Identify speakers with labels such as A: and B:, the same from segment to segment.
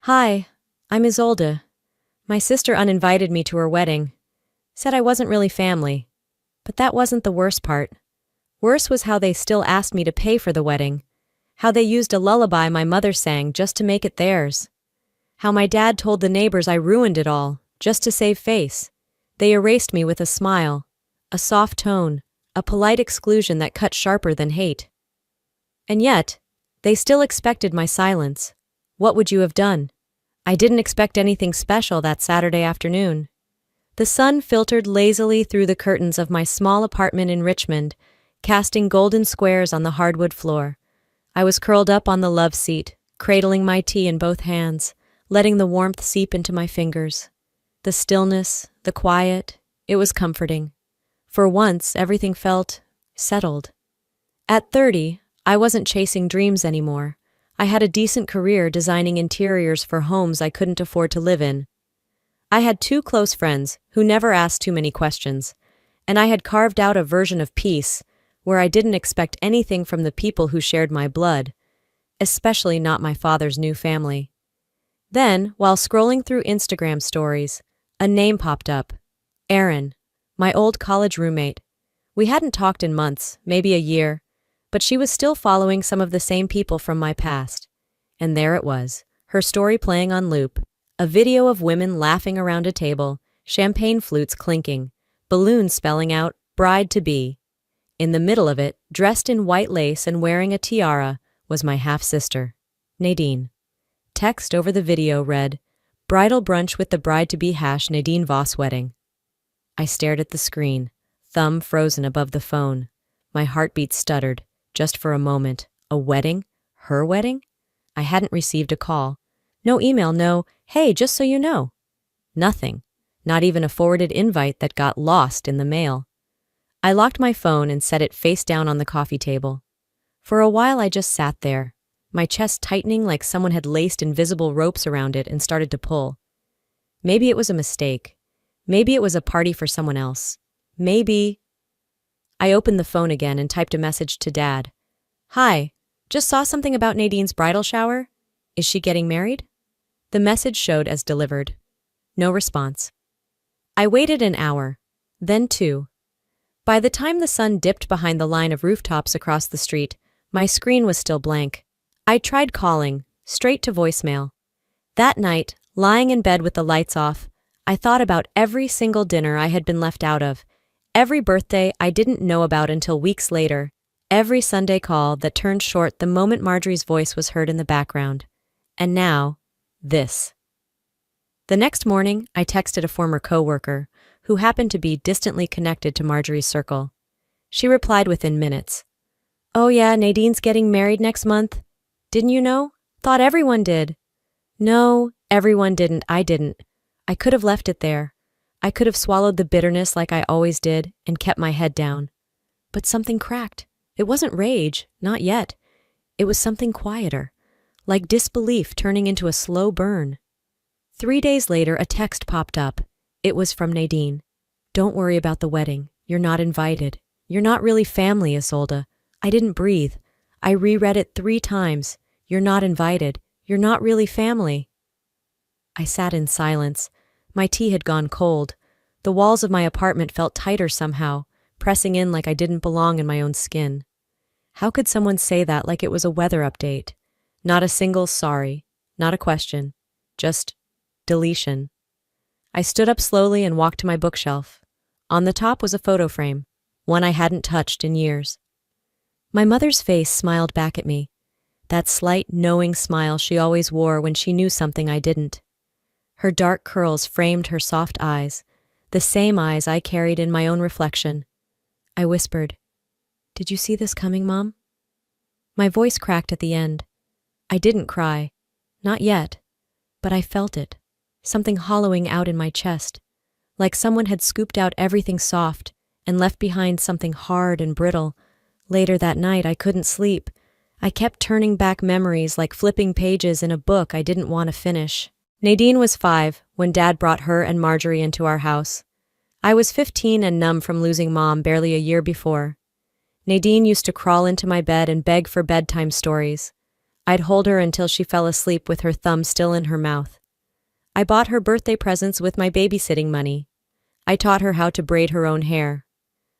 A: Hi, I'm Isolde. My sister uninvited me to her wedding. Said I wasn't really family. But that wasn't the worst part. Worse was how they still asked me to pay for the wedding. How they used a lullaby my mother sang just to make it theirs. How my dad told the neighbors I ruined it all, just to save face. They erased me with a smile, a soft tone, a polite exclusion that cut sharper than hate. And yet, they still expected my silence. What would you have done? I didn't expect anything special that Saturday afternoon. The sun filtered lazily through the curtains of my small apartment in Richmond, casting golden squares on the hardwood floor. I was curled up on the love seat, cradling my tea in both hands, letting the warmth seep into my fingers. The stillness, the quiet, it was comforting. For once, everything felt settled. At 30, I wasn't chasing dreams anymore. I had a decent career designing interiors for homes I couldn't afford to live in. I had two close friends who never asked too many questions, and I had carved out a version of peace where I didn't expect anything from the people who shared my blood, especially not my father's new family. Then, while scrolling through Instagram stories, a name popped up. Erin, my old college roommate. We hadn't talked in months, maybe a year, but she was still following some of the same people from my past. And there it was, her story playing on loop, a video of women laughing around a table, champagne flutes clinking, balloons spelling out, bride-to-be. In the middle of it, dressed in white lace and wearing a tiara, was my half-sister, Nadine. Text over the video read, "Bridal brunch with the bride-to-be # Nadine Voss wedding." I stared at the screen, thumb frozen above the phone. My heartbeat stuttered. Just for a moment. A wedding? Her wedding? I hadn't received a call. No email, no, "Hey, just so you know." Nothing. Not even a forwarded invite that got lost in the mail. I locked my phone and set it face down on the coffee table. For a while I just sat there, my chest tightening like someone had laced invisible ropes around it and started to pull. Maybe it was a mistake. Maybe it was a party for someone else. Maybe... I opened the phone again and typed a message to Dad. "Hi, just saw something about Nadine's bridal shower. Is she getting married?" The message showed as delivered. No response. I waited an hour, then 2. By the time the sun dipped behind the line of rooftops across the street, my screen was still blank. I tried calling, straight to voicemail. That night, lying in bed with the lights off, I thought about every single dinner I had been left out of, every birthday I didn't know about until weeks later, every Sunday call that turned short the moment Marjorie's voice was heard in the background. And now, this. The next morning, I texted a former coworker, who happened to be distantly connected to Marjorie's circle. She replied within minutes. "Oh yeah, Nadine's getting married next month. Didn't you know? Thought everyone did." No, everyone didn't. I didn't. I could have left it there. I could have swallowed the bitterness like I always did and kept my head down. But something cracked. It wasn't rage, not yet. It was something quieter, like disbelief turning into a slow burn. 3 days later, a text popped up. It was from Nadine. "Don't worry about the wedding. You're not invited. You're not really family, Isolde." I didn't breathe. I reread it 3 times. "You're not invited. You're not really family." I sat in silence. My tea had gone cold. The walls of my apartment felt tighter somehow, pressing in like I didn't belong in my own skin. How could someone say that like it was a weather update? Not a single sorry, not a question, just deletion. I stood up slowly and walked to my bookshelf. On the top was a photo frame, one I hadn't touched in years. My mother's face smiled back at me, that slight, knowing smile she always wore when she knew something I didn't. Her dark curls framed her soft eyes, the same eyes I carried in my own reflection. I whispered, "Did you see this coming, Mom?" My voice cracked at the end. I didn't cry. Not yet. But I felt it, something hollowing out in my chest, like someone had scooped out everything soft and left behind something hard and brittle. Later that night, I couldn't sleep. I kept turning back memories like flipping pages in a book I didn't want to finish. Nadine was 5 when Dad brought her and Marjorie into our house. I was 15 and numb from losing Mom barely a year before. Nadine used to crawl into my bed and beg for bedtime stories. I'd hold her until she fell asleep with her thumb still in her mouth. I bought her birthday presents with my babysitting money. I taught her how to braid her own hair.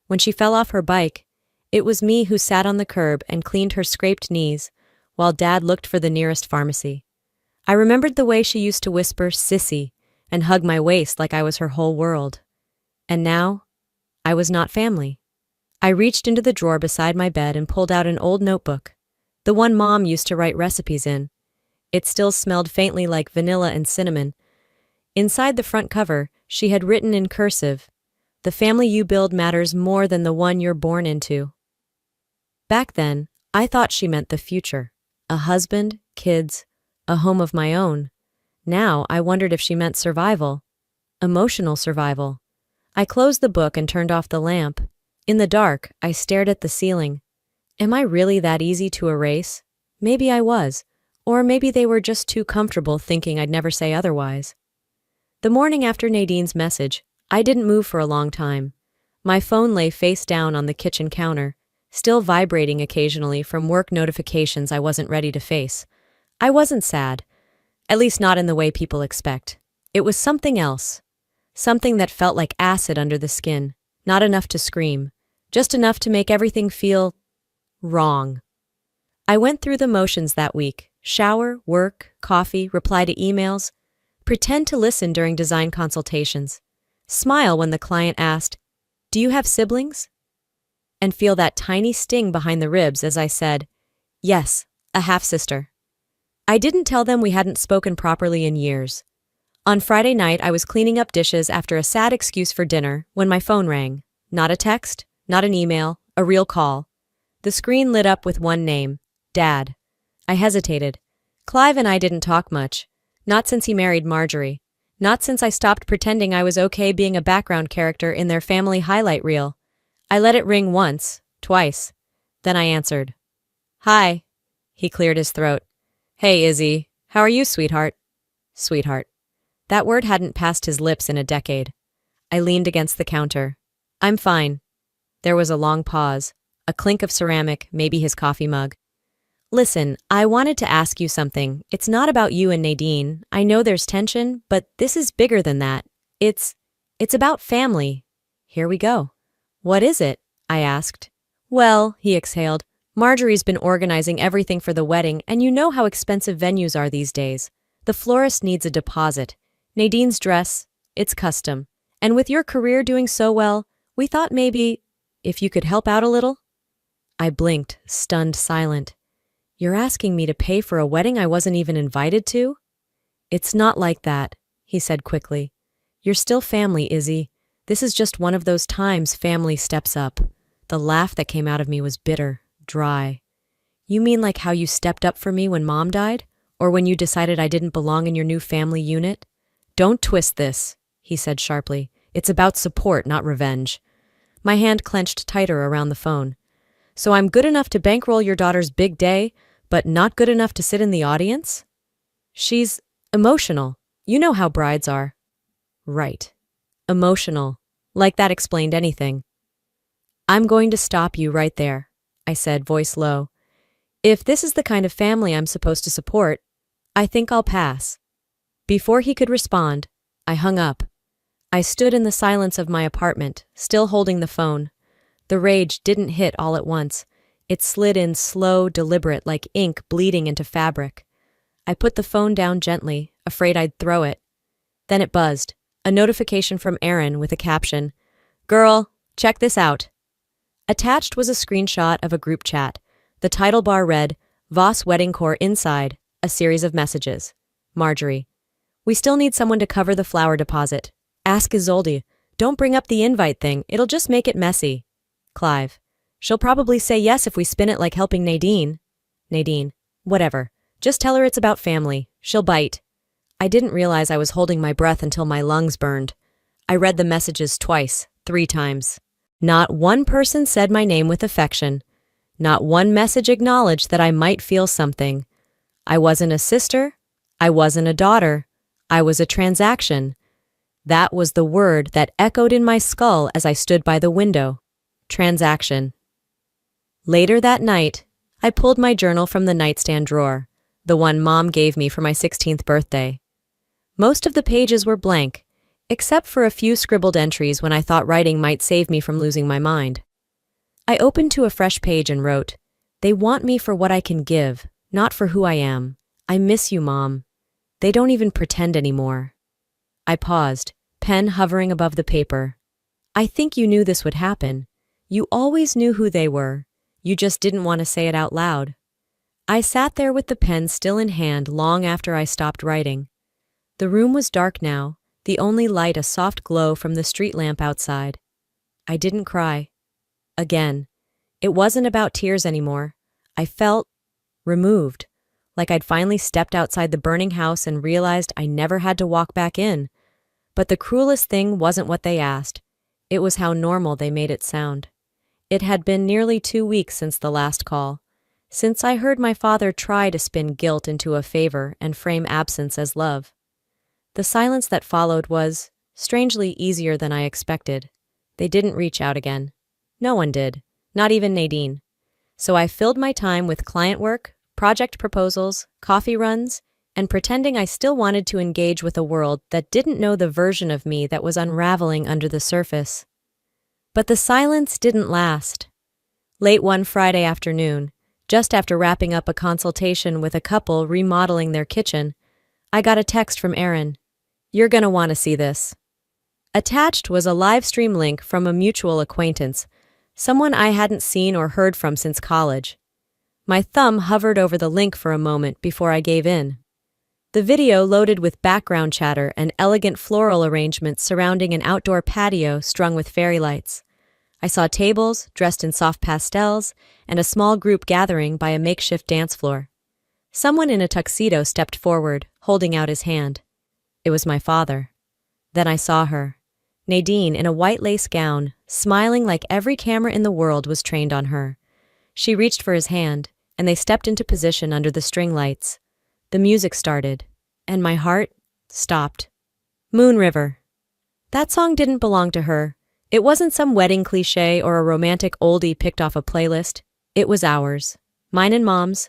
A: When she fell off her bike, it was me who sat on the curb and cleaned her scraped knees, while Dad looked for the nearest pharmacy. I remembered the way she used to whisper, "Sissy," and hug my waist like I was her whole world. And now, I was not family. I reached into the drawer beside my bed and pulled out an old notebook, the one Mom used to write recipes in. It still smelled faintly like vanilla and cinnamon. Inside the front cover, she had written in cursive, "The family you build matters more than the one you're born into." Back then, I thought she meant the future. A husband, kids, a home of my own. Now, I wondered if she meant survival. Emotional survival. I closed the book and turned off the lamp. In the dark, I stared at the ceiling. Am I really that easy to erase? Maybe I was. Or maybe they were just too comfortable thinking I'd never say otherwise. The morning after Nadine's message, I didn't move for a long time. My phone lay face down on the kitchen counter, still vibrating occasionally from work notifications I wasn't ready to face. I wasn't sad, at least not in the way people expect. It was something else. Something that felt like acid under the skin, not enough to scream, just enough to make everything feel wrong. I went through the motions that week: shower, work, coffee, reply to emails, pretend to listen during design consultations, smile when the client asked, "Do you have siblings?" and feel that tiny sting behind the ribs as I said, "Yes, a half-sister." I didn't tell them we hadn't spoken properly in years. On Friday night, I was cleaning up dishes after a sad excuse for dinner when my phone rang. Not a text, not an email, a real call. The screen lit up with one name: Dad. I hesitated. Clive and I didn't talk much. Not since he married Marjorie. Not since I stopped pretending I was okay being a background character in their family highlight reel. I let it ring once, twice. Then I answered. "Hi." He cleared his throat. "Hey, Izzy. How are you, sweetheart?" Sweetheart. That word hadn't passed his lips in a decade. I leaned against the counter. "I'm fine." There was a long pause, a clink of ceramic, maybe his coffee mug. "Listen, I wanted to ask you something. It's not about you and Nadine. I know there's tension, but this is bigger than that. It's about family." "Here we go." "What is it?" I asked. "Well," he exhaled, "Marjorie's been organizing everything for the wedding, and you know how expensive venues are these days. The florist needs a deposit. Nadine's dress, it's custom. And with your career doing so well, we thought maybe, if you could help out a little." I blinked, stunned, silent. "You're asking me to pay for a wedding I wasn't even invited to?" "It's not like that," he said quickly. "You're still family, Izzy. This is just one of those times family steps up." The laugh that came out of me was bitter, dry. "You mean like how you stepped up for me when Mom died? Or when you decided I didn't belong in your new family unit?" "Don't twist this," he said sharply. "It's about support, not revenge." My hand clenched tighter around the phone. "So I'm good enough to bankroll your daughter's big day, but not good enough to sit in the audience?" "She's emotional. You know how brides are." "Right. Emotional. Like that explained anything." "I'm going to stop you right there," I said, voice low. "If this is the kind of family I'm supposed to support, I think I'll pass." Before he could respond, I hung up. I stood in the silence of my apartment, still holding the phone. The rage didn't hit all at once. It slid in slow, deliberate, like ink bleeding into fabric. I put the phone down gently, afraid I'd throw it. Then it buzzed, a notification from Aaron with a caption, "Girl, check this out." Attached was a screenshot of a group chat. The title bar read, "Voss Wedding Core Inside," a series of messages. Marjorie. "We still need someone to cover the flower deposit. Ask Isolde. Don't bring up the invite thing, it'll just make it messy." Clive. "She'll probably say yes if we spin it like helping Nadine." Nadine. "Whatever. Just tell her it's about family. She'll bite." I didn't realize I was holding my breath until my lungs burned. I read the messages twice, 3 times. Not one person said my name with affection. Not one message acknowledged that I might feel something. I wasn't a sister. I wasn't a daughter. I was a transaction. That was the word that echoed in my skull as I stood by the window. Transaction. Later that night, I pulled my journal from the nightstand drawer. the one Mom gave me for my 16th birthday. Most of the pages were blank, except for a few scribbled entries when I thought writing might save me from losing my mind. I opened to a fresh page and wrote, "They want me for what I can give, not for who I am. I miss you, Mom. They don't even pretend anymore." I paused, pen hovering above the paper. "I think you knew this would happen. You always knew who they were. You just didn't want to say it out loud." I sat there with the pen still in hand long after I stopped writing. The room was dark now, the only light a soft glow from the street lamp outside. I didn't cry. Again. It wasn't about tears anymore. I felt removed, like I'd finally stepped outside the burning house and realized I never had to walk back in. But the cruelest thing wasn't what they asked. It was how normal they made it sound. It had been nearly 2 weeks since the last call, since I heard my father try to spin guilt into a favor and frame absence as love. The silence that followed was, strangely, easier than I expected. They didn't reach out again. No one did, not even Nadine. So I filled my time with client work, project proposals, coffee runs, and pretending I still wanted to engage with a world that didn't know the version of me that was unraveling under the surface. But the silence didn't last. Late one Friday afternoon, just after wrapping up a consultation with a couple remodeling their kitchen, I got a text from Aaron. "You're gonna want to see this." Attached was a live stream link from a mutual acquaintance, someone I hadn't seen or heard from since college. My thumb hovered over the link for a moment before I gave in. The video loaded with background chatter and elegant floral arrangements surrounding an outdoor patio strung with fairy lights. I saw tables dressed in soft pastels and a small group gathering by a makeshift dance floor. Someone in a tuxedo stepped forward, holding out his hand. It was my father. Then I saw her. Nadine in a white lace gown, smiling like every camera in the world was trained on her. She reached for his hand, and they stepped into position under the string lights. The music started, and my heart stopped. Moon River. That song didn't belong to her. It wasn't some wedding cliché or a romantic oldie picked off a playlist. It was ours. Mine and Mom's.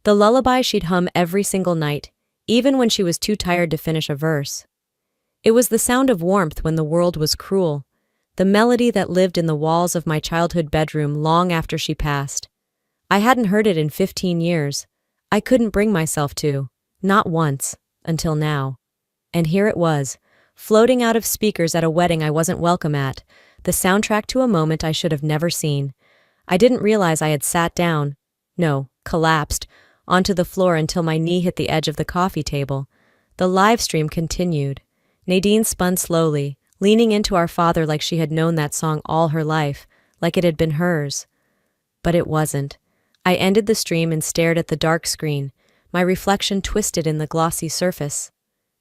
A: The lullaby she'd hum every single night, even when she was too tired to finish a verse. It was the sound of warmth when the world was cruel, the melody that lived in the walls of my childhood bedroom long after she passed. I hadn't heard it in 15 years. I couldn't bring myself to, not once, until now. And here it was, floating out of speakers at a wedding I wasn't welcome at, the soundtrack to a moment I should have never seen. I didn't realize I had sat down, collapsed, onto the floor until my knee hit the edge of the coffee table. The live stream continued. Nadine spun slowly, leaning into our father like she had known that song all her life, like it had been hers. But it wasn't. I ended the stream and stared at the dark screen, my reflection twisted in the glossy surface.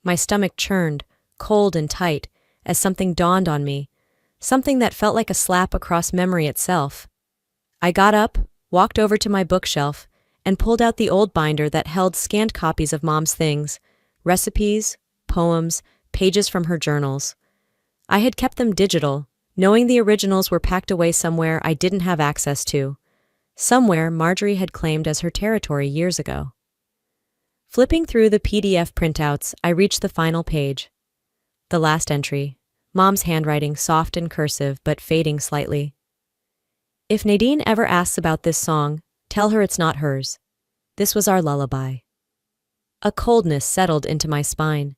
A: My stomach churned, cold and tight, as something dawned on me, something that felt like a slap across memory itself. I got up, walked over to my bookshelf, and pulled out the old binder that held scanned copies of Mom's things, recipes, poems, pages from her journals. I had kept them digital, knowing the originals were packed away somewhere I didn't have access to, somewhere Marjorie had claimed as her territory years ago. Flipping through the PDF printouts, I reached the final page. The last entry, Mom's handwriting soft and cursive but fading slightly. "If Nadine ever asks about this song, tell her it's not hers. This was our lullaby." A coldness settled into my spine.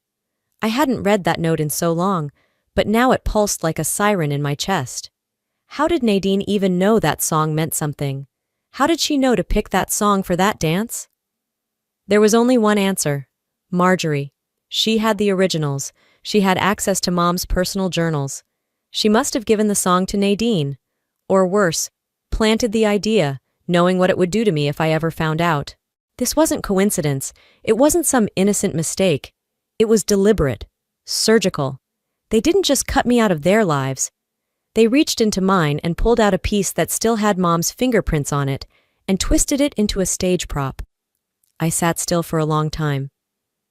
A: I hadn't read that note in so long, but now it pulsed like a siren in my chest. How did Nadine even know that song meant something? How did she know to pick that song for that dance? There was only one answer. Marjorie. She had the originals. She had access to Mom's personal journals. She must have given the song to Nadine. Or worse, planted the idea, knowing what it would do to me if I ever found out. This wasn't coincidence. It wasn't some innocent mistake. It was deliberate, surgical. They didn't just cut me out of their lives. They reached into mine and pulled out a piece that still had Mom's fingerprints on it and twisted it into a stage prop. I sat still for a long time.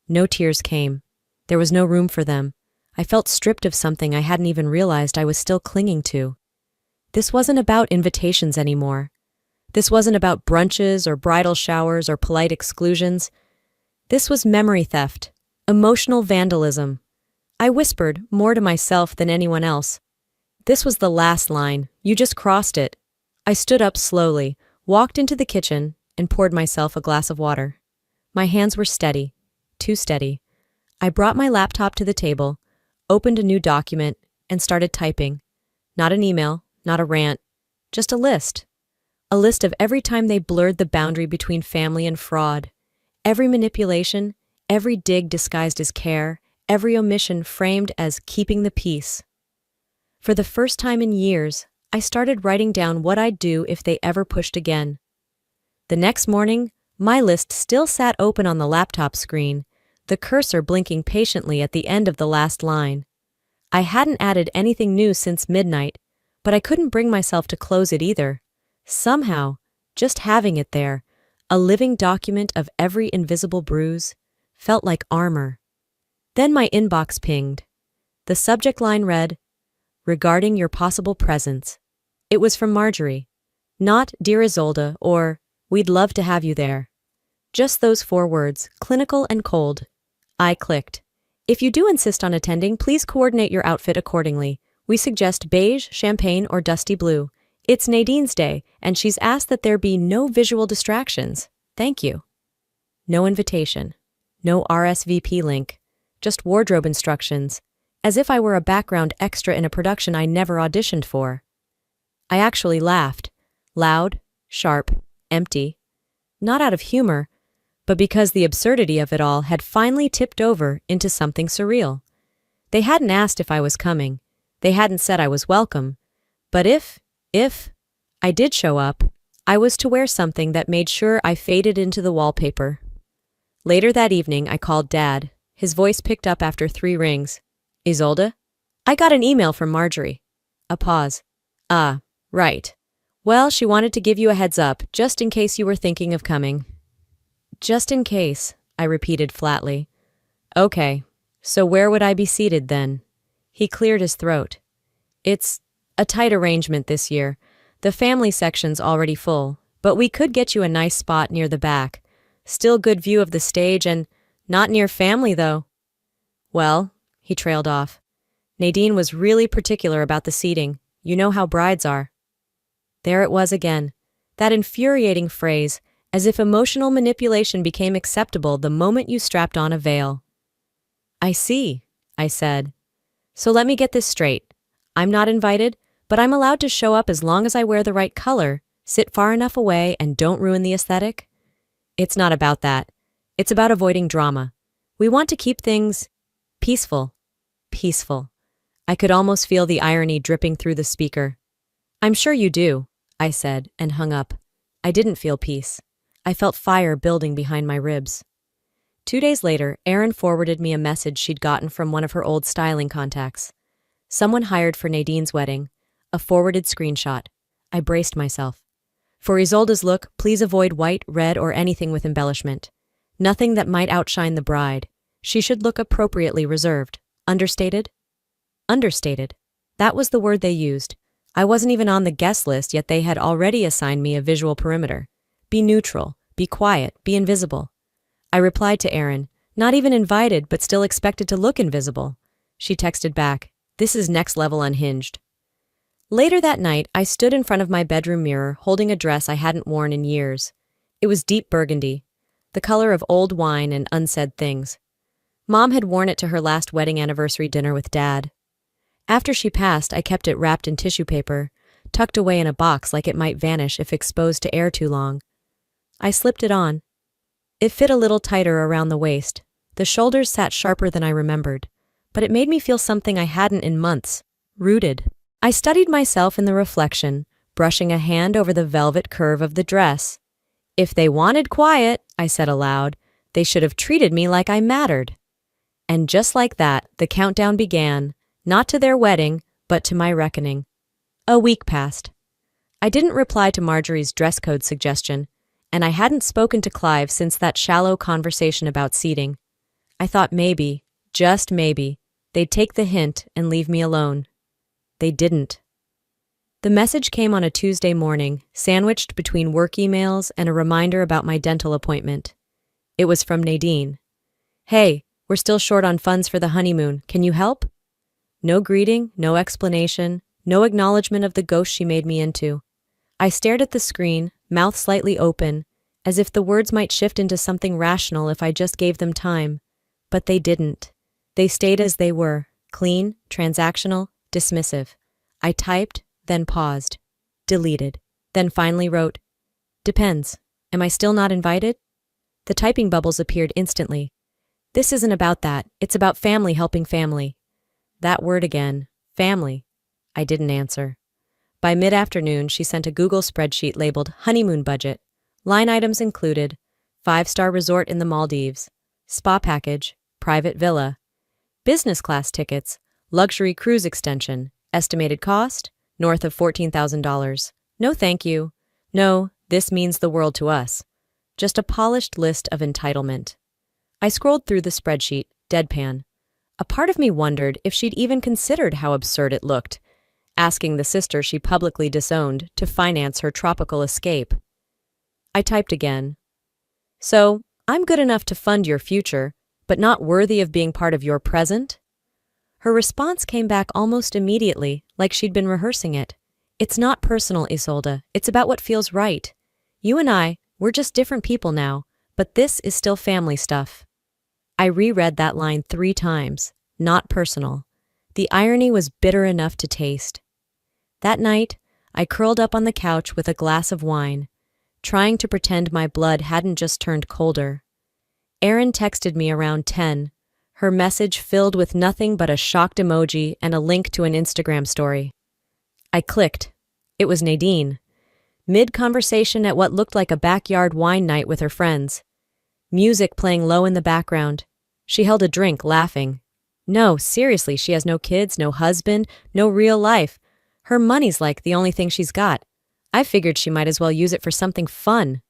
A: No tears came. There was no room for them. I felt stripped of something I hadn't even realized I was still clinging to. This wasn't about invitations anymore. This wasn't about brunches or bridal showers or polite exclusions. This was memory theft, emotional vandalism. I whispered, more to myself than anyone else. This was the last line. You just crossed it. I stood up slowly, walked into the kitchen, and poured myself a glass of water. My hands were steady, too steady. I brought my laptop to the table, opened a new document, and started typing. Not an email, not a rant, just a list. A list of every time they blurred the boundary between family and fraud. Every manipulation, every dig disguised as care, every omission framed as keeping the peace. For the first time in years, I started writing down what I'd do if they ever pushed again. The next morning, my list still sat open on the laptop screen, the cursor blinking patiently at the end of the last line. I hadn't added anything new since midnight, but I couldn't bring myself to close it either. Somehow, just having it there, a living document of every invisible bruise, felt like armor. Then my inbox pinged. The subject line read, "Regarding your possible presence." It was from Marjorie. Not "Dear Isolde" or "We'd love to have you there." Just those 4 words, clinical and cold. I clicked. "If you do insist on attending, please coordinate your outfit accordingly. We suggest beige, champagne, or dusty blue. It's Nadine's day, and she's asked that there be no visual distractions. Thank you." No invitation. No RSVP link. Just wardrobe instructions. As if I were a background extra in a production I never auditioned for. I actually laughed. Loud, sharp, empty. Not out of humor, but because the absurdity of it all had finally tipped over into something surreal. They hadn't asked if I was coming. They hadn't said I was welcome. But if I did show up, I was to wear something that made sure I faded into the wallpaper. Later that evening, I called Dad. His voice picked up after 3 rings. "Isolde? I got an email from Marjorie." A pause. "Ah, right. Well, she wanted to give you a heads up, just in case you were thinking of coming." "Just in case," I repeated flatly. "Okay, so where would I be seated then?" He cleared his throat. "It's a tight arrangement this year. The family section's already full, but we could get you a nice spot near the back. Still good view of the stage and not near family, though." "Well," he trailed off, "Nadine was really particular about the seating. You know how brides are." There it was again, that infuriating phrase, as if emotional manipulation became acceptable the moment you strapped on a veil. "I see," I said. "So let me get this straight. I'm not invited, but I'm allowed to show up as long as I wear the right color, sit far enough away, and don't ruin the aesthetic?" "It's not about that. It's about avoiding drama. We want to keep things peaceful." Peaceful. I could almost feel the irony dripping through the speaker. "I'm sure you do," I said, and hung up. I didn't feel peace. I felt fire building behind my ribs. 2 days later, Erin forwarded me a message she'd gotten from one of her old styling contacts. Someone hired for Nadine's wedding. A forwarded screenshot. I braced myself. "For Isolde's look, please avoid white, red, or anything with embellishment. Nothing that might outshine the bride. She should look appropriately reserved. Understated?" Understated. That was the word they used. I wasn't even on the guest list, yet they had already assigned me a visual perimeter. Be neutral, be quiet, be invisible. I replied to Erin, not even invited, but still expected to look invisible. She texted back, "This is next level unhinged." Later that night, I stood in front of my bedroom mirror, holding a dress I hadn't worn in years. It was deep burgundy, the color of old wine and unsaid things. Mom had worn it to her last wedding anniversary dinner with Dad. After she passed, I kept it wrapped in tissue paper, tucked away in a box like it might vanish if exposed to air too long. I slipped it on. It fit a little tighter around the waist. The shoulders sat sharper than I remembered, but it made me feel something I hadn't in months, rooted. I studied myself in the reflection, brushing a hand over the velvet curve of the dress. "If they wanted quiet," I said aloud, "they should have treated me like I mattered." And just like that, the countdown began, not to their wedding, but to my reckoning. A week passed. I didn't reply to Marjorie's dress code suggestion, and I hadn't spoken to Clive since that shallow conversation about seating. I thought maybe, just maybe, they'd take the hint and leave me alone. They didn't. The message came on a Tuesday morning, sandwiched between work emails and a reminder about my dental appointment. It was from Nadine. Hey, we're still short on funds for the honeymoon. Can you help? No greeting, no explanation, no acknowledgement of the ghost she made me into. I stared at the screen, mouth slightly open, as if the words might shift into something rational if I just gave them time. But they didn't. They stayed as they were, clean, transactional, dismissive. I typed, then paused, deleted, then finally wrote, "Depends. Am I still not invited?" The typing bubbles appeared instantly. This isn't about that. It's about family helping family. That word again, family. I didn't answer. By mid-afternoon, she sent a Google spreadsheet labeled honeymoon budget. Line items included 5-star resort in the Maldives, spa package, private villa, business class tickets, luxury cruise extension, estimated cost, north of $14,000. No thank you. No, this means the world to us. Just a polished list of entitlement. I scrolled through the spreadsheet, deadpan. A part of me wondered if she'd even considered how absurd it looked, asking the sister she publicly disowned to finance her tropical escape. I typed again. So, I'm good enough to fund your future, but not worthy of being part of your present? Her response came back almost immediately, like she'd been rehearsing it. It's not personal, Isolde. It's about what feels right. You and we're just different people now, but this is still family stuff. I reread that line 3 times. Not personal. The irony was bitter enough to taste. That night, I curled up on the couch with a glass of wine, trying to pretend my blood hadn't just turned colder. Erin texted me around 10, her message filled with nothing but a shocked emoji and a link to an Instagram story. I clicked. It was Nadine. Mid-conversation at what looked like a backyard wine night with her friends. Music playing low in the background. She held a drink, laughing. No, seriously, she has no kids, no husband, no real life. Her money's like the only thing she's got. I figured she might as well use it for something fun.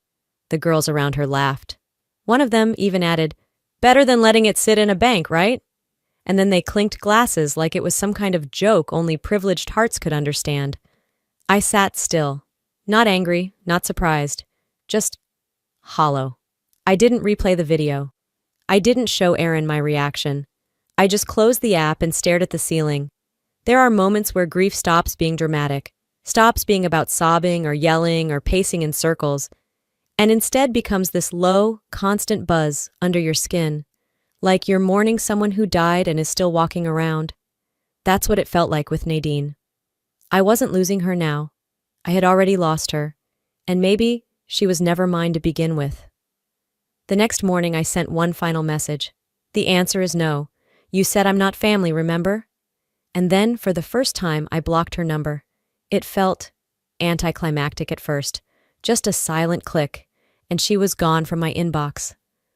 A: The girls around her laughed. One of them even added, "Better than letting it sit in a bank, right?" And then they clinked glasses like it was some kind of joke only privileged hearts could understand. I sat still. Not angry, not surprised. Just hollow. I didn't replay the video. I didn't show Erin my reaction. I just closed the app and stared at the ceiling. There are moments where grief stops being dramatic, stops being about sobbing or yelling or pacing in circles, and instead becomes this low, constant buzz under your skin, like you're mourning someone who died and is still walking around. That's what it felt like with Nadine. I wasn't losing her now. I had already lost her, and maybe she was never mine to begin with. The next morning I sent one final message. The answer is no. You said I'm not family, remember? And then, for the first time, I blocked her number. It felt anticlimactic at first, just a silent click, and she was gone from my inbox.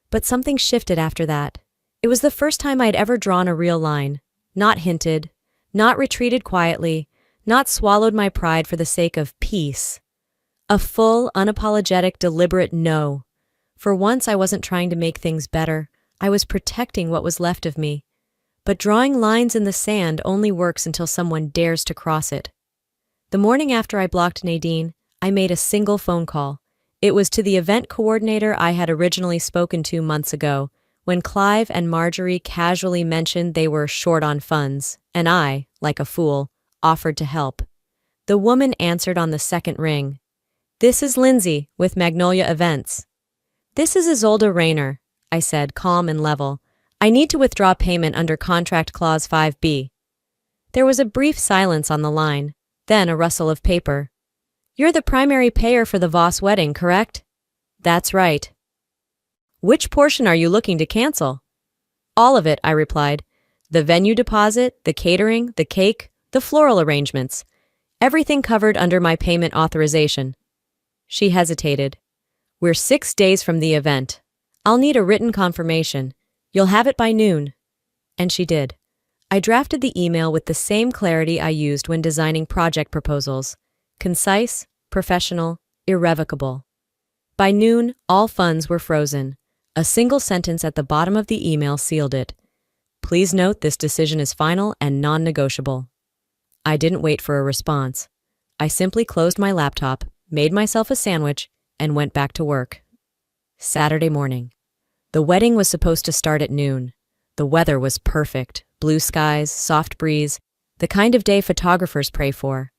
A: But something shifted after that. It was the first time I'd ever drawn a real line, not hinted, not retreated quietly, not swallowed my pride for the sake of peace. A full, unapologetic, deliberate no. For once I wasn't trying to make things better. I was protecting what was left of me. But drawing lines in the sand only works until someone dares to cross it. The morning after I blocked Nadine, I made a single phone call. It was to the event coordinator I had originally spoken to months ago, when Clive and Marjorie casually mentioned they were short on funds, and I, like a fool, offered to help. The woman answered on the second ring. "This is Lindsay, with Magnolia Events." "This is Isolde Rayner," I said, calm and level. "I need to withdraw payment under Contract Clause 5B. There was a brief silence on the line, then a rustle of paper. "You're the primary payer for the Voss wedding, correct?" "That's right." "Which portion are you looking to cancel?" "All of it," I replied. "The venue deposit, the catering, the cake, the floral arrangements. Everything covered under my payment authorization." She hesitated. "We're 6 days from the event. I'll need a written confirmation. You'll have it by noon." And she did. I drafted the email with the same clarity I used when designing project proposals. Concise, professional, irrevocable. By noon, all funds were frozen. A single sentence at the bottom of the email sealed it. "Please note this decision is final and non-negotiable." I didn't wait for a response. I simply closed my laptop, made myself a sandwich, and went back to work. Saturday morning. The wedding was supposed to start at noon. The weather was perfect, blue skies, soft breeze, the kind of day photographers pray for.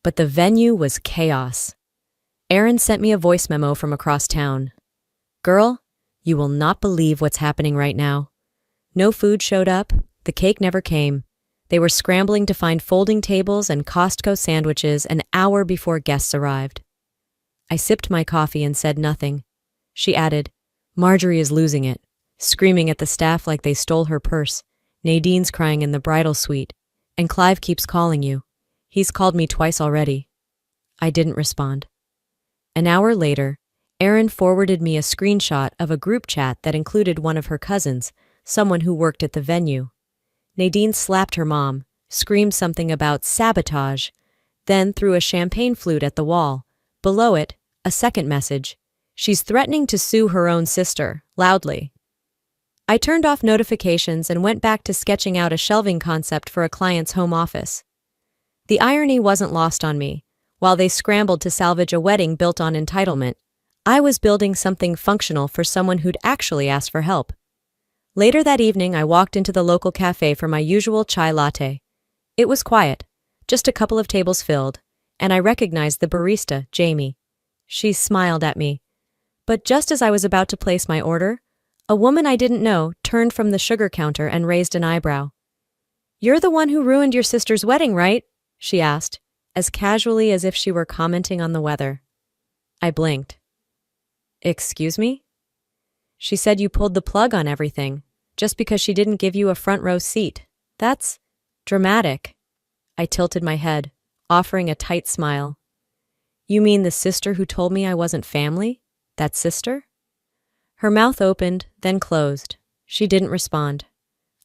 A: But the venue was chaos. Aaron sent me a voice memo from across town. "Girl, you will not believe what's happening right now. No food showed up, the cake never came. They were scrambling to find folding tables and Costco sandwiches an hour before guests arrived." I sipped my coffee and said nothing. She added, "Marjorie is losing it, screaming at the staff like they stole her purse. Nadine's crying in the bridal suite. And Clive keeps calling you. He's called me twice already." I didn't respond. An hour later, Erin forwarded me a screenshot of a group chat that included one of her cousins, someone who worked at the venue. Nadine slapped her mom, screamed something about sabotage, then threw a champagne flute at the wall. Below it, a second message. "She's threatening to sue her own sister, loudly." I turned off notifications and went back to sketching out a shelving concept for a client's home office. The irony wasn't lost on me. While they scrambled to salvage a wedding built on entitlement, I was building something functional for someone who'd actually asked for help. Later that evening, I walked into the local cafe for my usual chai latte. It was quiet, just a couple of tables filled, and I recognized the barista, Jamie. She smiled at me. But just as I was about to place my order, a woman I didn't know turned from the sugar counter and raised an eyebrow. "You're the one who ruined your sister's wedding, right?" she asked, as casually as if she were commenting on the weather. I blinked. "Excuse me?" "She said you pulled the plug on everything, just because she didn't give you a front row seat. That's dramatic." I tilted my head, offering a tight smile. "You mean the sister who told me I wasn't family? That sister?" Her mouth opened, then closed. She didn't respond.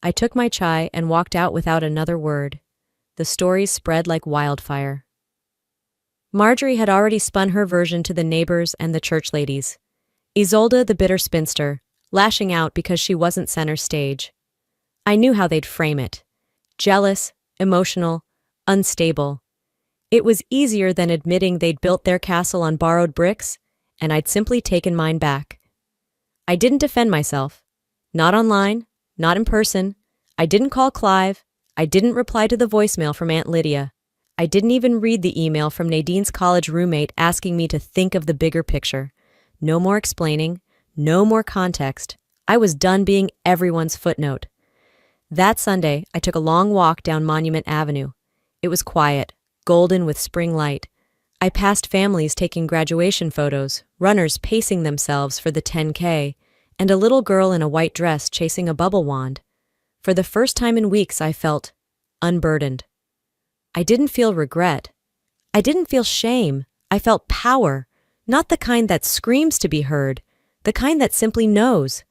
A: I took my chai and walked out without another word. The stories spread like wildfire. Marjorie had already spun her version to the neighbors and the church ladies. Isolde, the bitter spinster, lashing out because she wasn't center stage. I knew how they'd frame it. Jealous, emotional, unstable. It was easier than admitting they'd built their castle on borrowed bricks, and I'd simply taken mine back. I didn't defend myself. Not online, not in person. I didn't call Clive. I didn't reply to the voicemail from Aunt Lydia. I didn't even read the email from Nadine's college roommate asking me to think of the bigger picture. No more explaining, no more context. I was done being everyone's footnote. That Sunday, I took a long walk down Monument Avenue. It was quiet, golden with spring light. I passed families taking graduation photos, runners pacing themselves for the 10K, and a little girl in a white dress chasing a bubble wand. For the first time in weeks, I felt unburdened. I didn't feel regret. I didn't feel shame. I felt power, not the kind that screams to be heard, the kind that simply knows.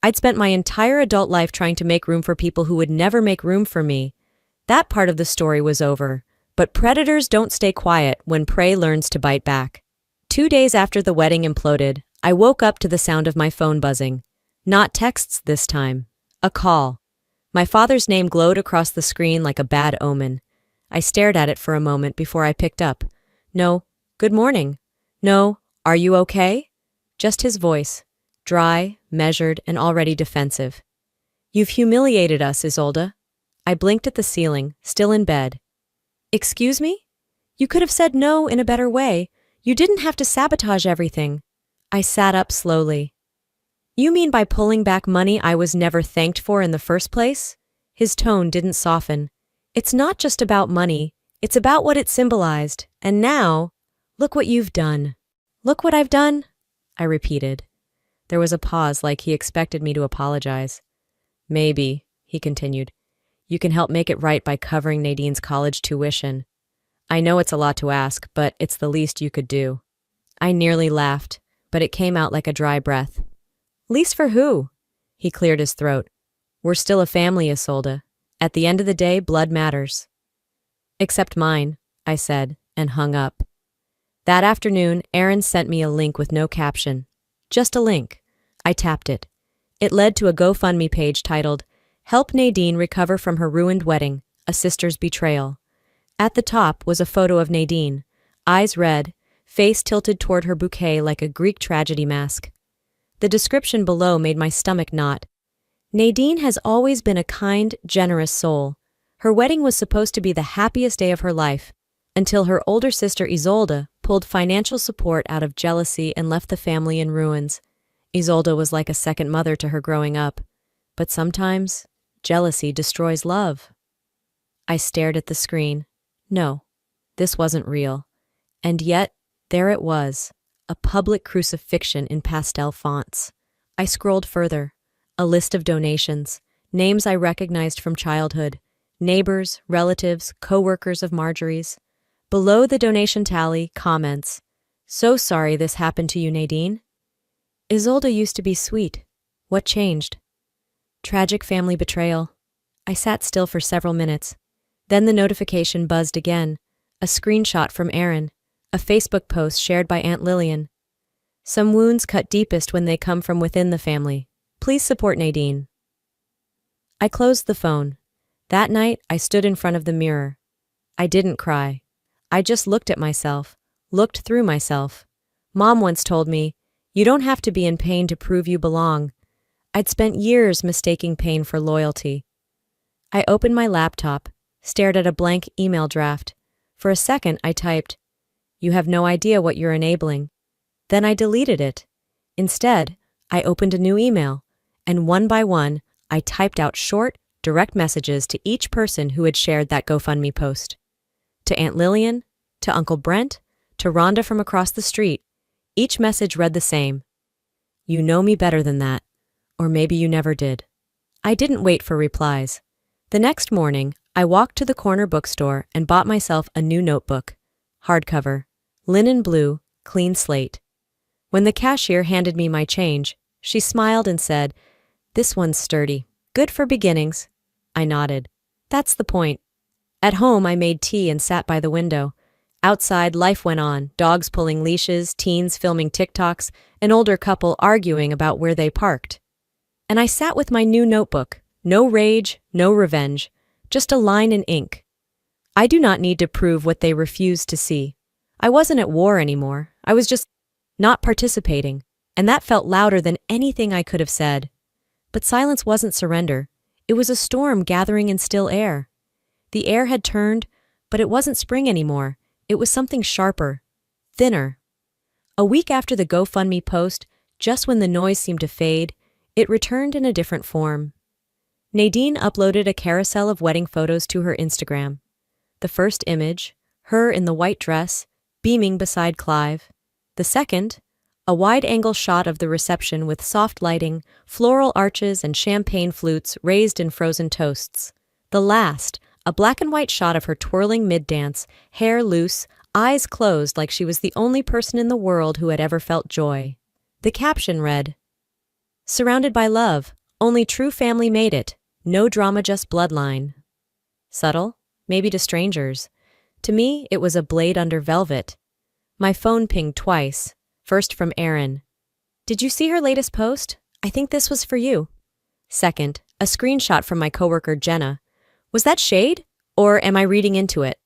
A: I'd spent my entire adult life trying to make room for people who would never make room for me. That part of the story was over. But predators don't stay quiet when prey learns to bite back. 2 days after the wedding imploded, I woke up to the sound of my phone buzzing. Not texts this time. A call. My father's name glowed across the screen like a bad omen. I stared at it for a moment before I picked up. No, good morning. No, are you okay? Just his voice, dry, measured, and already defensive. "You've humiliated us, Isolde." I blinked at the ceiling, still in bed. "Excuse me? You could have said no in a better way. You didn't have to sabotage everything." I sat up slowly. "You mean by pulling back money I was never thanked for in the first place?" His tone didn't soften. "It's not just about money. It's about what it symbolized. And now, look what you've done." "Look what I've done?" I repeated. There was a pause, like he expected me to apologize. "Maybe," he continued. "You can help make it right by covering Nadine's college tuition. I know it's a lot to ask, but it's the least you could do." I nearly laughed, but it came out like a dry breath. "Least for who?" He cleared his throat. "We're still a family, Isolde. At the end of the day, blood matters." "Except mine," I said, and hung up. That afternoon, Aaron sent me a link with no caption. Just a link. I tapped it. It led to a GoFundMe page titled, "Help Nadine Recover from Her Ruined Wedding, A Sister's Betrayal." At the top was a photo of Nadine, eyes red, face tilted toward her bouquet like a Greek tragedy mask. The description below made my stomach knot. Nadine has always been a kind, generous soul. Her wedding was supposed to be the happiest day of her life, until her older sister Isolde pulled financial support out of jealousy and left the family in ruins. Isolde was like a second mother to her growing up, but sometimes jealousy destroys love. I stared at the screen. No, this wasn't real. And yet, there it was, a public crucifixion in pastel fonts. I scrolled further. A list of donations, names I recognized from childhood, neighbors, relatives, co-workers of Marjorie's. Below the donation tally, comments. So sorry this happened to you, Nadine. Isolde used to be sweet. What changed? Tragic family betrayal. I sat still for several minutes. Then the notification buzzed again. A screenshot from Aaron. A Facebook post shared by Aunt Lillian. Some wounds cut deepest when they come from within the family. Please support Nadine. I closed the phone. That night, I stood in front of the mirror. I didn't cry. I just looked at myself, looked through myself. Mom once told me, you don't have to be in pain to prove you belong. I'd spent years mistaking pain for loyalty. I opened my laptop, stared at a blank email draft. For a second, I typed, "You have no idea what you're enabling." Then I deleted it. Instead, I opened a new email, and one by one, I typed out short, direct messages to each person who had shared that GoFundMe post. To Aunt Lillian, to Uncle Brent, to Rhonda from across the street. Each message read the same. You know me better than that, or maybe you never did. I didn't wait for replies. The next morning, I walked to the corner bookstore and bought myself a new notebook. Hardcover, linen blue, clean slate. When the cashier handed me my change, she smiled and said, "This one's sturdy. Good for beginnings." I nodded. That's the point. At home, I made tea and sat by the window. Outside, life went on, dogs pulling leashes, teens filming TikToks, an older couple arguing about where they parked. And I sat with my new notebook. No rage, no revenge, just a line in ink. I do not need to prove what they refused to see. I wasn't at war anymore. I was just not participating, and that felt louder than anything I could have said. But silence wasn't surrender. It was a storm gathering in still air. The air had turned, but it wasn't spring anymore. It was something sharper, thinner. A week after the GoFundMe post, just when the noise seemed to fade, it returned in a different form. Nadine uploaded a carousel of wedding photos to her Instagram. The first image, her in the white dress, beaming beside Clive. The second, a wide-angle shot of the reception with soft lighting, floral arches, and champagne flutes raised in frozen toasts. The last, a black and white shot of her twirling mid-dance, hair loose, eyes closed like she was the only person in the world who had ever felt joy. The caption read, "Surrounded by love, only true family made it. No drama, just bloodline." Subtle, maybe to strangers. To me, it was a blade under velvet. My phone pinged twice, first from Aaron. "Did you see her latest post? I think this was for you." Second, a screenshot from my coworker Jenna. "Was that shade? Or am I reading into it?"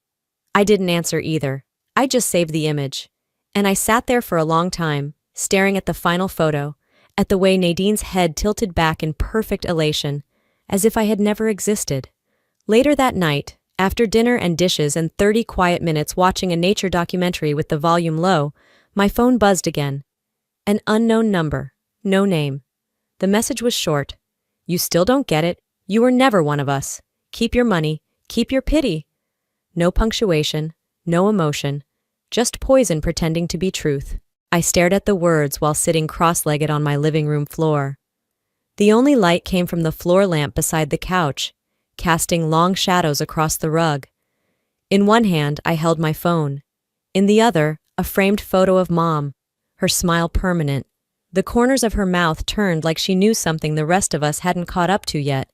A: I didn't answer either. I just saved the image. And I sat there for a long time, staring at the final photo, at the way Nadine's head tilted back in perfect elation, as if I had never existed. Later that night, after dinner and dishes and 30 quiet minutes watching a nature documentary with the volume low, my phone buzzed again. An unknown number, no name. The message was short. "You still don't get it. You were never one of us. Keep your money. Keep your pity." No punctuation, no emotion, just poison pretending to be truth. I stared at the words while sitting cross-legged on my living room floor. The only light came from the floor lamp beside the couch, casting long shadows across the rug. In one hand, I held my phone. In the other, a framed photo of Mom, her smile permanent. The corners of her mouth turned like she knew something the rest of us hadn't caught up to yet.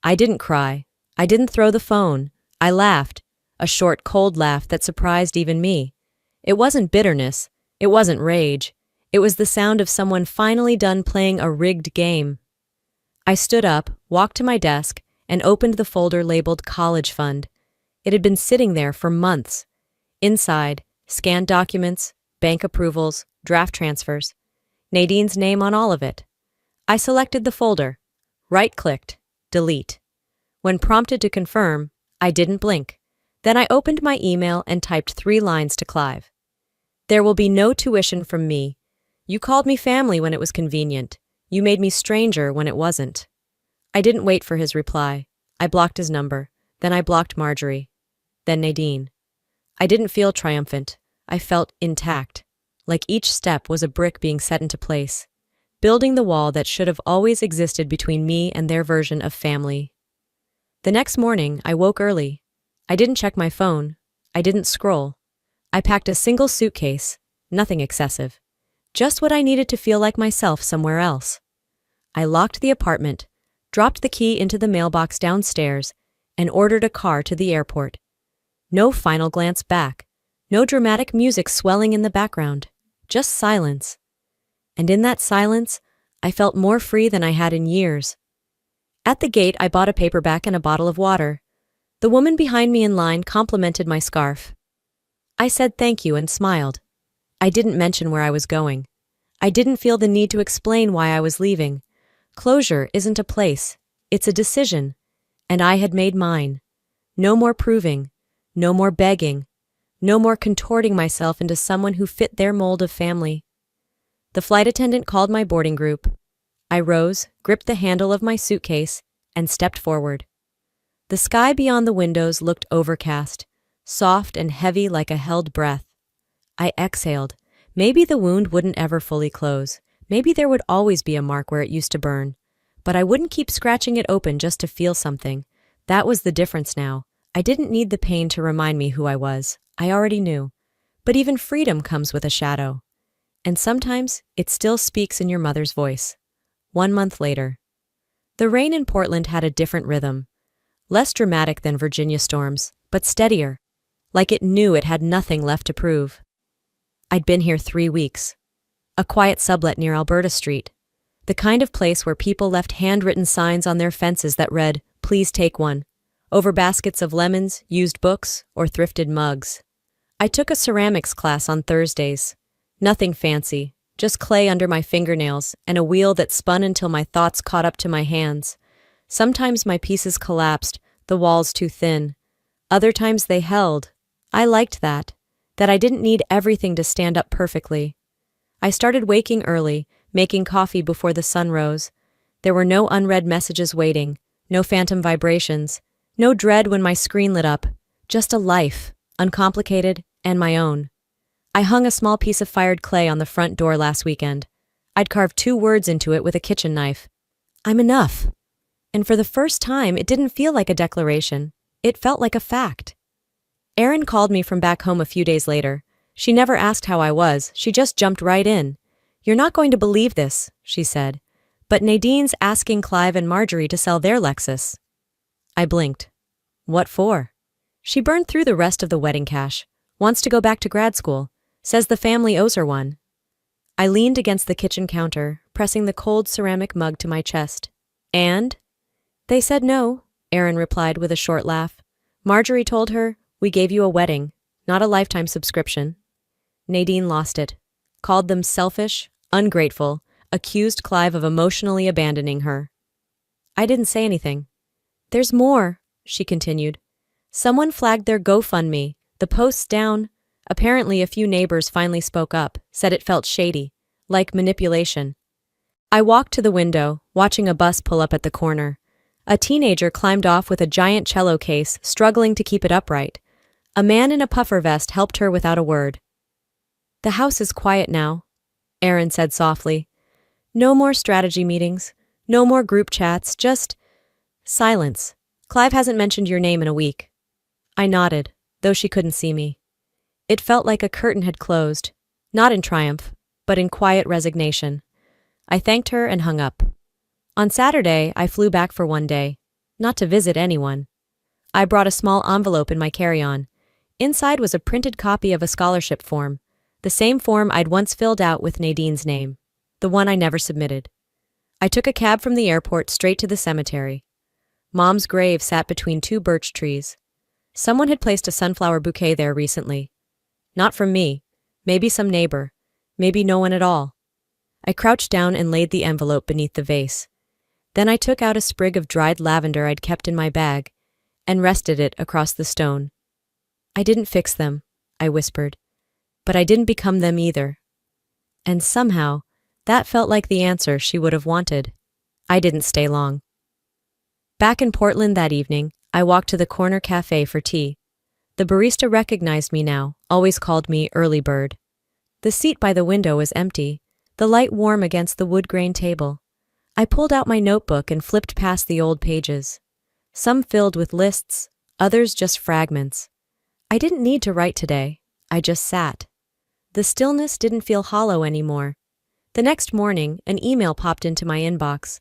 A: I didn't cry. I didn't throw the phone. I laughed, a short, cold laugh that surprised even me. It wasn't bitterness. It wasn't rage. It was the sound of someone finally done playing a rigged game. I stood up, walked to my desk, and opened the folder labeled College Fund. It had been sitting there for months. Inside, scanned documents, bank approvals, draft transfers. Nadine's name on all of it. I selected the folder, right-clicked, delete. When prompted to confirm, I didn't blink. Then I opened my email and typed 3 lines to Clive. There will be no tuition from me. You called me family when it was convenient. You made me stranger when it wasn't. I didn't wait for his reply. I blocked his number. Then I blocked Marjorie. Then Nadine. I didn't feel triumphant. I felt intact. Like each step was a brick being set into place, building the wall that should have always existed between me and their version of family. The next morning, I woke early. I didn't check my phone. I didn't scroll. I packed a single suitcase, nothing excessive. Just what I needed to feel like myself somewhere else. I locked the apartment, dropped the key into the mailbox downstairs, and ordered a car to the airport. No final glance back. No dramatic music swelling in the background. Just silence. And in that silence, I felt more free than I had in years. At the gate, I bought a paperback and a bottle of water. The woman behind me in line complimented my scarf. I said thank you and smiled. I didn't mention where I was going. I didn't feel the need to explain why I was leaving. Closure isn't a place, it's a decision. And I had made mine. No more proving. No more begging. No more contorting myself into someone who fit their mold of family. The flight attendant called my boarding group. I rose, gripped the handle of my suitcase, and stepped forward. The sky beyond the windows looked overcast, soft and heavy like a held breath. I exhaled. Maybe the wound wouldn't ever fully close. Maybe there would always be a mark where it used to burn. But I wouldn't keep scratching it open just to feel something. That was the difference now. I didn't need the pain to remind me who I was. I already knew. But even freedom comes with a shadow. And sometimes it still speaks in your mother's voice. 1 month later. The rain in Portland had a different rhythm. Less dramatic than Virginia storms, but steadier. Like it knew it had nothing left to prove. I'd been here 3 weeks. A quiet sublet near Alberta Street. The kind of place where people left handwritten signs on their fences that read, "Please take one," over baskets of lemons, used books, or thrifted mugs. I took a ceramics class on Thursdays. Nothing fancy, just clay under my fingernails and a wheel that spun until my thoughts caught up to my hands. Sometimes my pieces collapsed, the walls too thin. Other times they held. I liked that I didn't need everything to stand up perfectly. I started waking early, making coffee before the sun rose. There were no unread messages waiting, no phantom vibrations, no dread when my screen lit up, just a life, uncomplicated and my own. I hung a small piece of fired clay on the front door last weekend. I'd carved 2 words into it with a kitchen knife. I'm enough. And for the first time, it didn't feel like a declaration. It felt like a fact. Erin called me from back home a few days later. She never asked how I was, she just jumped right in. "You're not going to believe this," she said, "but Nadine's asking Clive and Marjorie to sell their Lexus." I blinked. What for? She burned through the rest of the wedding cash, wants to go back to grad school, says the family owes her one. I leaned against the kitchen counter, pressing the cold ceramic mug to my chest. And? They said no, Erin replied with a short laugh. Marjorie told her, "We gave you a wedding, not a lifetime subscription." Nadine lost it, called them selfish, ungrateful, accused Clive of emotionally abandoning her. I didn't say anything. "There's more," she continued. "Someone flagged their GoFundMe, the post's down. Apparently a few neighbors finally spoke up, said it felt shady, like manipulation." I walked to the window, watching a bus pull up at the corner. A teenager climbed off with a giant cello case, struggling to keep it upright. A man in a puffer vest helped her without a word. "The house is quiet now," Erin said softly. "No more strategy meetings, no more group chats, just silence. Clive hasn't mentioned your name in a week." I nodded, though she couldn't see me. It felt like a curtain had closed, not in triumph, but in quiet resignation. I thanked her and hung up. On Saturday, I flew back for 1 day, not to visit anyone. I brought a small envelope in my carry-on. Inside was a printed copy of a scholarship form, the same form I'd once filled out with Nadine's name, the one I never submitted. I took a cab from the airport straight to the cemetery. Mom's grave sat between 2 birch trees. Someone had placed a sunflower bouquet there recently. Not from me, maybe some neighbor, maybe no one at all. I crouched down and laid the envelope beneath the vase. Then I took out a sprig of dried lavender I'd kept in my bag and rested it across the stone. I didn't fix them, I whispered, but I didn't become them either. And somehow, that felt like the answer she would have wanted. I didn't stay long. Back in Portland that evening, I walked to the corner cafe for tea. The barista recognized me now, always called me Early Bird. The seat by the window was empty, the light warm against the wood-grain table. I pulled out my notebook and flipped past the old pages. Some filled with lists, others just fragments. I didn't need to write today, I just sat. The stillness didn't feel hollow anymore. The next morning, an email popped into my inbox.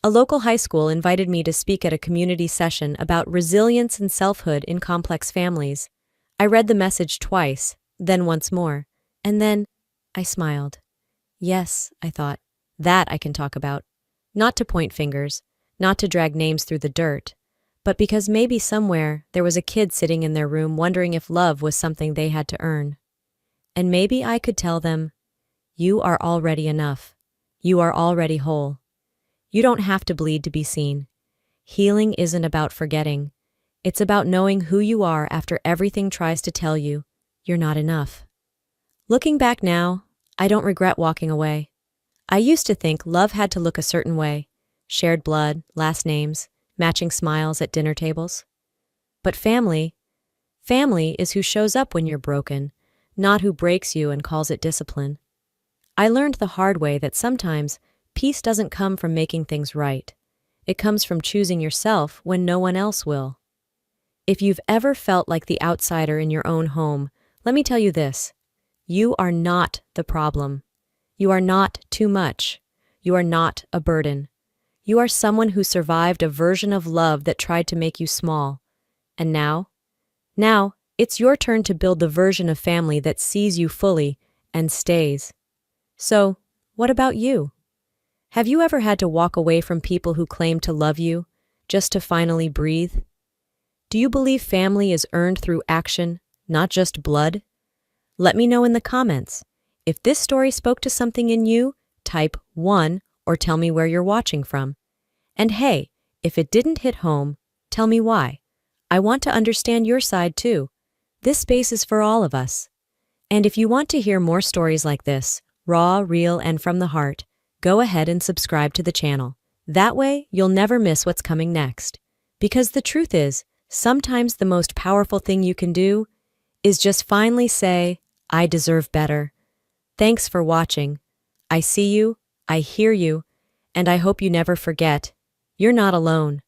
A: A local high school invited me to speak at a community session about resilience and selfhood in complex families. I read the message twice, then once more, and then I smiled. Yes, I thought, that I can talk about. Not to point fingers, not to drag names through the dirt, but because maybe somewhere there was a kid sitting in their room wondering if love was something they had to earn. And maybe I could tell them, you are already enough. You are already whole. You don't have to bleed to be seen. Healing isn't about forgetting. It's about knowing who you are after everything tries to tell you you're not enough. Looking back now, I don't regret walking away. I used to think love had to look a certain way. Shared blood, last names, matching smiles at dinner tables. But family is who shows up when you're broken, not who breaks you and calls it discipline. I learned the hard way that sometimes peace doesn't come from making things right. It comes from choosing yourself when no one else will. If you've ever felt like the outsider in your own home, let me tell you this. You are not the problem. You are not too much. You are not a burden. You are someone who survived a version of love that tried to make you small. And now, it's your turn to build the version of family that sees you fully and stays. So, what about you? Have you ever had to walk away from people who claim to love you, just to finally breathe? Do you believe family is earned through action, not just blood? Let me know in the comments. If this story spoke to something in you, type 1 or tell me where you're watching from. And hey, if it didn't hit home, tell me why. I want to understand your side too. This space is for all of us. And if you want to hear more stories like this, raw, real, and from the heart, go ahead and subscribe to the channel. That way, you'll never miss what's coming next. Because the truth is, sometimes the most powerful thing you can do is just finally say, I deserve better. Thanks for watching. I see you, I hear you, and I hope you never forget, you're not alone.